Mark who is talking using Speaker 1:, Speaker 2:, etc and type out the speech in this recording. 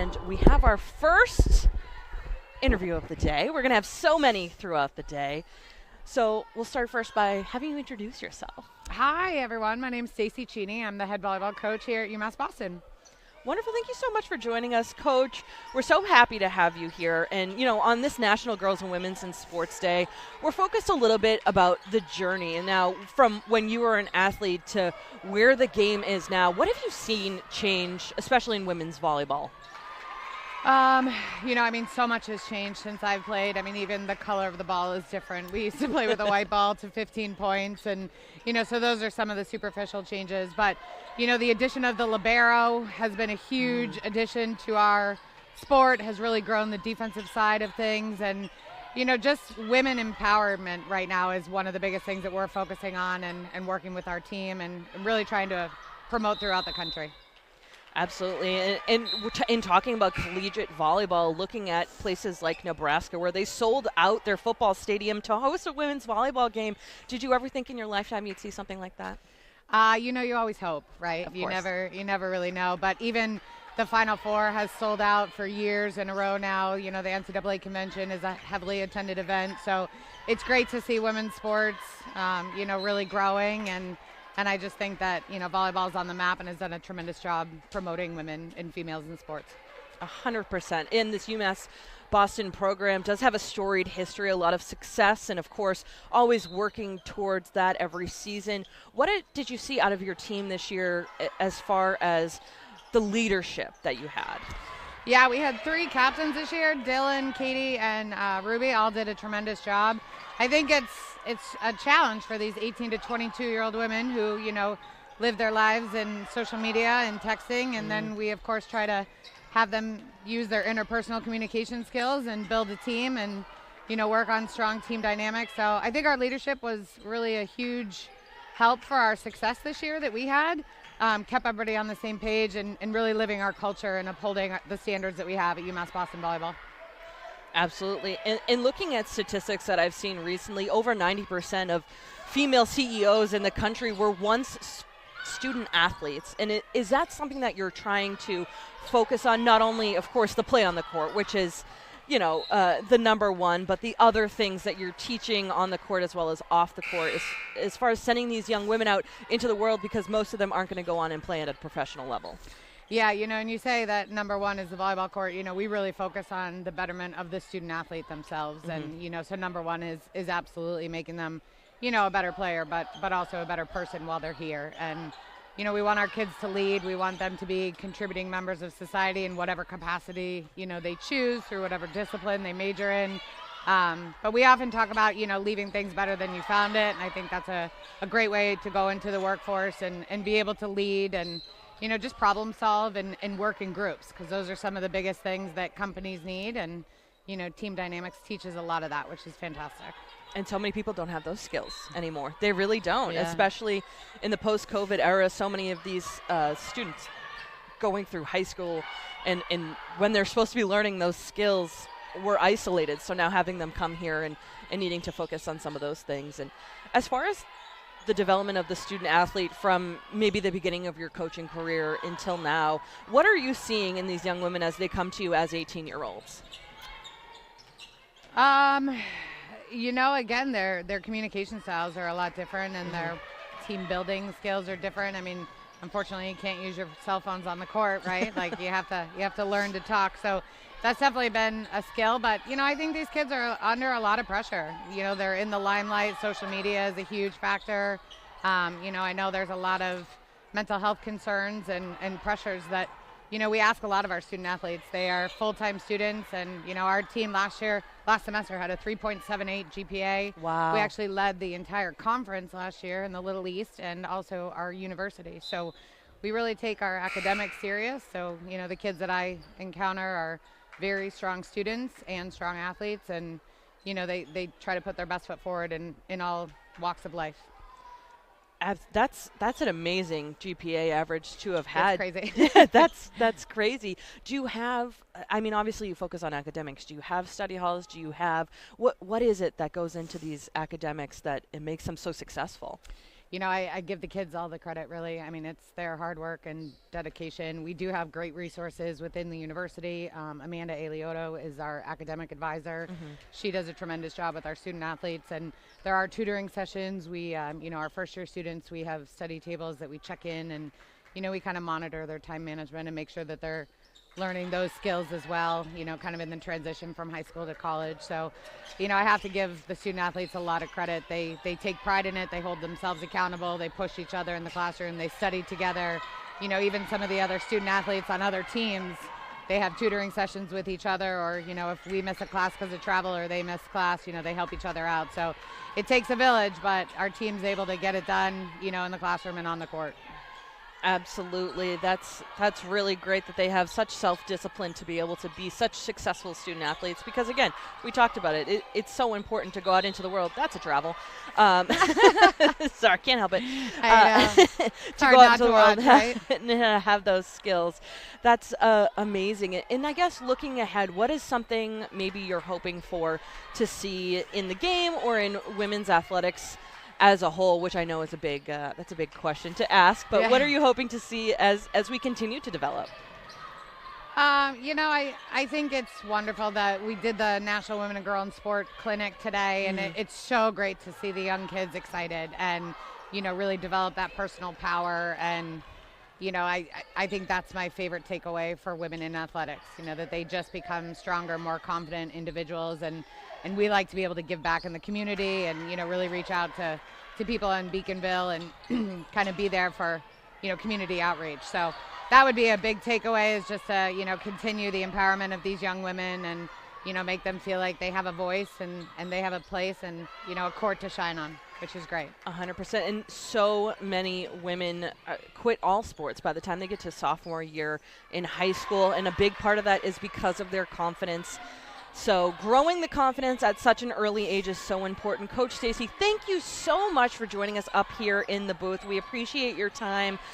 Speaker 1: and we have our first interview of the day. We're going to have so many throughout the day. So we'll start first by having you introduce yourself.
Speaker 2: Hi, everyone. My name's Stacy Cheney. I'm the head volleyball coach here at UMass Boston.
Speaker 1: Wonderful. Thank you so much for joining us, Coach. We're so happy to have you here. And, you know, on this National Girls and Women's in Sports Day, we're focused a little bit about the journey. And now, from when you were an athlete to where the game is now, what have you seen change, especially in women's volleyball?
Speaker 2: So much has changed since I've played. Even the color of the ball is different. We used to play with a white ball to 15 points, and, so those are some of the superficial changes. But, the addition of the libero has been a huge addition to our sport, has really grown the defensive side of things. And, just women empowerment right now is one of the biggest things that we're focusing on and working with our team and really trying to promote throughout the country.
Speaker 1: Absolutely. And in talking about collegiate volleyball, looking at places like Nebraska where they sold out their football stadium to host a women's volleyball game, did you ever think in your lifetime you'd see something like that?
Speaker 2: You always hope, right?
Speaker 1: Of
Speaker 2: you
Speaker 1: course.
Speaker 2: never really know. But even the Final Four has sold out for years in a row now. The NCAA convention is a heavily attended event. So it's great to see women's sports, really growing. And I just think that, volleyball's on the map and has done a tremendous job promoting women and females in sports.
Speaker 1: 100%. And this UMass Boston program does have a storied history, a lot of success, and of course, always working towards that every season. What did you see out of your team this year as far as the leadership that you had?
Speaker 2: Yeah, we had 3 captains this year. Dylan, Katie, and Ruby all did a tremendous job. I think it's a challenge for these 18 to 22-year-old women who, live their lives in social media and texting. And then we, of course, try to have them use their interpersonal communication skills and build a team and, work on strong team dynamics. So I think our leadership was really a huge help for our success this year that we had. Kept everybody on the same page and really living our culture and upholding the standards that we have at UMass Boston Volleyball.
Speaker 1: Absolutely. And looking at statistics that I've seen recently, over 90% of female CEOs in the country were once student athletes. And is that something that you're trying to focus on? Not only, of course, the play on the court, which is, the number one, but the other things that you're teaching on the court as well as off the court as far as sending these young women out into the world, because most of them aren't going to go on and play at a professional level.
Speaker 2: Yeah, and you say that number one is the volleyball court. We really focus on the betterment of the student athlete themselves. And, so number one is absolutely making them, a better player, but also a better person while they're here. And, we want our kids to lead. We want them to be contributing members of society in whatever capacity, they choose through whatever discipline they major in. But we often talk about, leaving things better than you found it. And I think that's a great way to go into the workforce and be able to lead and, just problem solve and work in groups, because those are some of the biggest things that companies need. And, team dynamics teaches a lot of that, which is fantastic.
Speaker 1: And so many people don't have those skills anymore. They really don't,
Speaker 2: Yeah.
Speaker 1: Especially in the post-COVID era. So many of these students going through high school and when they're supposed to be learning those skills were isolated. So now having them come here and needing to focus on some of those things. And as far as the development of the student athlete from maybe the beginning of your coaching career until now, what are you seeing in these young women as they come to you as 18-year-olds?
Speaker 2: Again, their communication styles are a lot different, and their team building skills are different. Unfortunately, you can't use your cell phones on the court, right? Like you have to learn to talk. So that's definitely been a skill. But I think these kids are under a lot of pressure. They're in the limelight. Social media is a huge factor. I know there's a lot of mental health concerns and pressures that we ask a lot of our student athletes. They are full-time students, and our team last semester had a 3.78 GPA.
Speaker 1: Wow.
Speaker 2: We actually led the entire conference last year in the Little East and also our university. So we really take our academics serious. So the kids that I encounter are very strong students and strong athletes, and they try to put their best foot forward in all walks of life.
Speaker 1: That's an amazing GPA average to have had.
Speaker 2: That's crazy.
Speaker 1: Yeah, that's crazy. Do you have, obviously you focus on academics. Do you have study halls? Do you have, what is it that goes into these academics that it makes them so successful?
Speaker 2: you know, I give the kids all the credit, really. I mean, it's their hard work and dedication. We do have great resources within the university. Amanda Alioto is our academic advisor. She does a tremendous job with our student athletes, and there are tutoring sessions. We, you know, our first year students, we have study tables that we check in, and, you know, we kind of monitor their time management and make sure that they're learning those skills as well, you know, kind of in the transition from high school to college. So, you know, I have to give the student athletes a lot of credit. They take pride in it. They hold themselves accountable. They push each other in the classroom. They study together. You know, even some of the other student athletes on other teams, they have tutoring sessions with each other, or, you know, if we miss a class because of travel or they miss class, you know, they help each other out. So it takes a village, but our team's able to get it done, you know, in the classroom and on the court.
Speaker 1: Absolutely. That's really great that they have such self-discipline to be able to be such successful student athletes, because again, we talked about it. It's so important to go out into the world. That's a travel. Sorry, can't help it. To go out into the world and have those skills. That's amazing. And I guess looking ahead, what is something maybe you're hoping for to see in the game or in women's athletics as a whole, which I know is that's a big question to ask, but what are you hoping to see as we continue to develop?
Speaker 2: You know, I think it's wonderful that we did the National Women and Girl in Sport Clinic today, and it's so great to see the young kids excited and, you know, really develop that personal power. And, you know, I think that's my favorite takeaway for women in athletics, you know, that they just become stronger, more confident individuals. And we like to be able to give back in the community and, you know, really reach out to people in Beaconville and kind of be there for, you know, community outreach. So that would be a big takeaway, is just to, you know, continue the empowerment of these young women and, you know, make them feel like they have a voice and they have a place and, you know, a court to shine on, which is great.
Speaker 1: 100%. And so many women quit all sports by the time they get to sophomore year in high school, and a big part of that is because of their confidence. So growing the confidence at such an early age is so important. Coach Stacy, thank you so much for joining us up here in the booth. We appreciate your time.